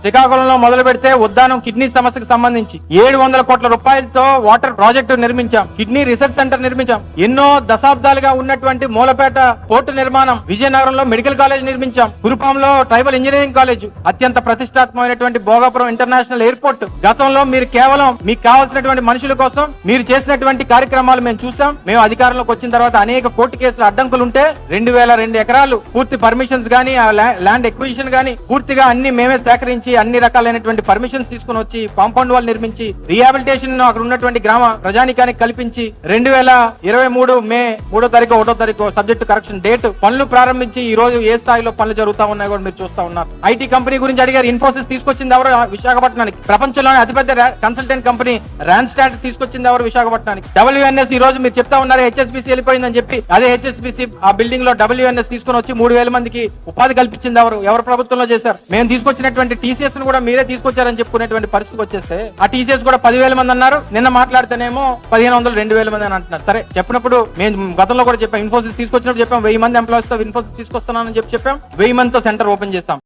శ్రీకాకుళంలో మొదలు పెడితే ఉద్దానం కిడ్నీ సమస్యకు సంబంధించి 700 కోట్ల రూపాయలతో వాటర్ ప్రాజెక్టు నిర్మించాం, కిడ్నీ రీసెర్చ్ సెంటర్ నిర్మించాం, ఎన్నో దశాబ్దాలుగా ఉన్నటువంటి మూలపేట పోర్టు నిర్మాణం, విజయనగరంలో మెడికల్ కాలేజ్ నిర్మించాం, కురుపాంలో ట్రైబల్ ఇంజనీరింగ్ కాలేజ్, అత్యంత ప్రతిష్టాత్మకమైనటువంటి భోగాపురం ఇంటర్నేషనల్ ఎయిర్పోర్ట్. గతంలో మీరు కేవలం మీకు కావాల్సినటువంటి మనుషుల కోసం మీరు చేసినటువంటి కార్యక్రమాలు మేము చూసాం. మేము అధికారంలోకి వచ్చిన తర్వాత అనేక కోర్టు కేసులు అడ్డంకులు ఉంటే 2002 ఎకరాలు పూర్తి పర్మిషన్స్ గానీ ల్యాండ్ ఎక్విజిషన్ గానీ పూర్తిగా అన్ని మేమే సేకరించి అన్ని రకాలైనటువంటి పర్మిషన్స్ తీసుకుని వచ్చి కాంపౌండ్ వాల్ నిర్మించి రీహాబిలిటేషన్ అక్కడ ఉన్నటువంటి గ్రామ ప్రజానికానికి కల్పించి 2023 మే 3వ తారీఖు 1వ తారీఖు సబ్జెక్టు కరెక్షన్ డేట్ పనులు ప్రారంభించి ఈ రోజు ఏ స్థాయిలో పనులు జరుగుతా ఉన్నాయో కూడా మీరు చూస్తా ఉన్నారు. ఐటీ కంపెనీ గురించి అడిగారు. ఇన్ఫోసిస్ తీసుకొచ్చింది ఎవరు విశాఖపట్నానికి? ప్రపంచంలోనే అతిపెద్ద కన్సల్టెంట్ కంపెనీ రాన్స్టాడ్ తీసుకొచ్చింది ఎవరు విశాఖపట్నానికి? WNS ఈ రోజు మీరు చెప్తా ఉన్నారు HSBC వెళ్ళిపోయిందని చెప్పి. అదే HSBC ఆ బిల్డింగ్ లో WNS తీసుకుని వచ్చి 3000 మందికి ఉపాధి కల్పించింది ఎవరు ప్రభుత్వంలో చేశారు? మేము తీసుకొచ్చినటువంటి TCS ను కూడా మీరే తీసుకొచ్చారని చెప్పుకునేటువంటి పరిస్థితికి వచ్చేస్తే ఆ TCS కూడా 10,000 మంది అన్నారు. నిన్న మాట్లాడితేనేమో 1500 2000 మంది అని అంటున్నారు. సరే చెప్పినప్పుడు మేము గతంలో కూడా చెప్పాం, ఇన్ఫోసిస్ తీసుకొచ్చినప్పుడు చెప్పాం 1000 మంది ఎంప్లాయీస్ తో ఇన్ఫోసిస్ తీసుకొస్తున్నానని చెప్పాం. 1000 మందితో సెంటర్ ఓపెన్ చేశాం.